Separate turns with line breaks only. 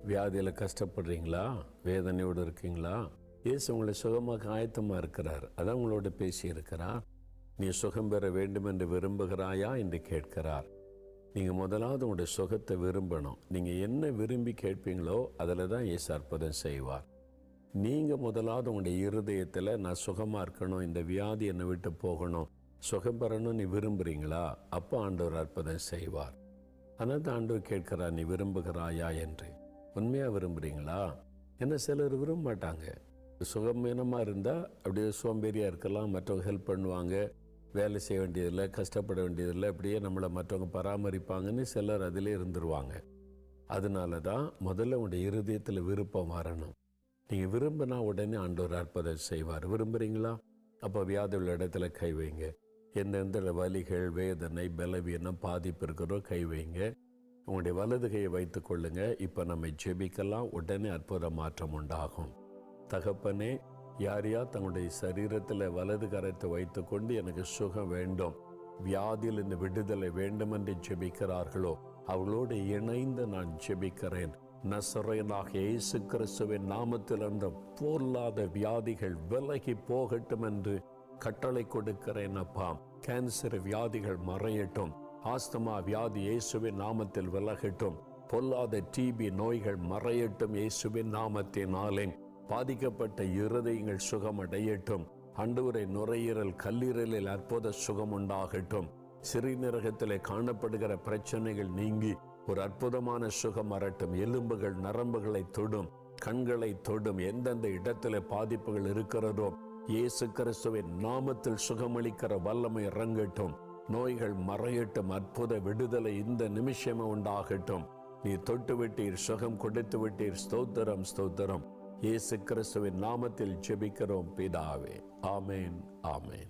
வியாதியில் கஷ்டப்படுறீங்களா? வேதனையோடு இருக்கீங்களா? இயேசு உங்களை சுகமாக ஆயத்தமாக இருக்கிறார். அதான் உங்களோட பேசி இருக்கிறார். நீ சுகம் பெற வேண்டும் என்று விரும்புகிறாயா என்று கேட்கிறார். நீங்கள் முதலாவது உங்களுடைய சுகத்தை விரும்பணும். நீங்கள் என்ன விரும்பி கேட்பீங்களோ அதில் தான் இயேசு அற்புதம் செய்வார். நீங்கள் முதலாவது உங்களுடைய இருதயத்தில் நான் சுகமாக இருக்கணும், இந்த வியாதி என்னை விட்டு போகணும், சுகம் பெறணும் நீ விரும்புகிறீங்களா? அப்போ ஆண்டவர் அற்புதம் செய்வார். அதனால் தான் ஆண்டவர் கேட்கிறார், நீ விரும்புகிறாயா என்று. உண்மையாக விரும்புகிறீங்களா? ஏன்னா சிலர் விரும்ப மாட்டாங்க. சுகமீனமாக இருந்தால் அப்படியே சோம்பேறியாக இருக்கலாம், மற்றவங்க ஹெல்ப் பண்ணுவாங்க, வேலை செய்ய வேண்டியதில்லை, கஷ்டப்பட வேண்டியதில்லை, அப்படியே நம்மளை மற்றவங்க பராமரிப்பாங்கன்னு சிலர் அதிலே இருந்துருவாங்க. அதனால தான் முதல்ல உங்களுடைய இருதயத்தில் விருப்பம் வரணும். நீங்கள் விரும்பினா உடனே ஆண்டவர் அற்புதம் செய்வார். விரும்புகிறீங்களா? அப்போ வியாதி உள்ள இடத்துல கை வைங்க. எந்தெந்த வலிகள், வேதனை, பலவீனம், பாதிப்பு இருக்கிறோ கை வைங்க. உங்களுடைய வலது கையை வைத்து கொள்ளுங்க. இப்போ நம்ம ஜெபிக்கலாம். உடனே அற்புத மாற்றம் உண்டாகும். தகப்பனே, யார் யார் தங்களுடைய சரீரத்தில் வலது கரத்தை வைத்து கொண்டு எனக்கு சுகம் வேண்டும், வியாதியில் இந்த விடுதலை வேண்டும் என்று ஜெபிக்கிறார்களோ அவர்களோடு இணைந்து நான் ஜெபிக்கிறேன். நசரேயனாகிய இயேசு கிறிஸ்துவின் நாமத்தில் அந்த பொல்லாத வியாதிகள் விலகி போகட்டும் என்று கட்டளை கொடுக்கிறேன் அப்பா. கேன்சர் வியாதிகள் மறையட்டும், ஆஸ்துமா வியாதி இயேசுவின் நாமத்தில் விலகட்டும், பொல்லாத டிபி நோய்கள் மறையட்டும் இயேசுவின் நாமத்தினாலே. பாதிக்கப்பட்ட இருதயங்கள் சுகமடையட்டும். ஆண்டவரே, நுரையீரல், கல்லீரலில் அற்புத சுகம் உண்டாகட்டும். சிறுநீரகத்திலே காணப்படுகிற பிரச்சனைகள் நீங்கி ஒரு அற்புதமான சுகம் வரட்டும். எலும்புகள், நரம்புகளை தொடும், கண்களை தொடும். எந்தெந்த இடத்துல பாதிப்புகள் இருக்கிறதோ இயேசு கிறிஸ்துவின் நாமத்தில் சுகமளிக்கிற வல்லமை இறங்கட்டும். நோய்கள் மறையட்டும். அற்புத விடுதலை இந்த நிமிஷமே உண்டாகட்டும். நீ தொட்டு விட்டீர், சுகம் கொடுத்து விட்டீர். ஸ்தோத்திரம், ஸ்தோத்திரம். இயேசு கிறிஸ்துவின் நாமத்தில் ஜெபிக்கிறோம் பிதாவே. ஆமேன், ஆமேன்.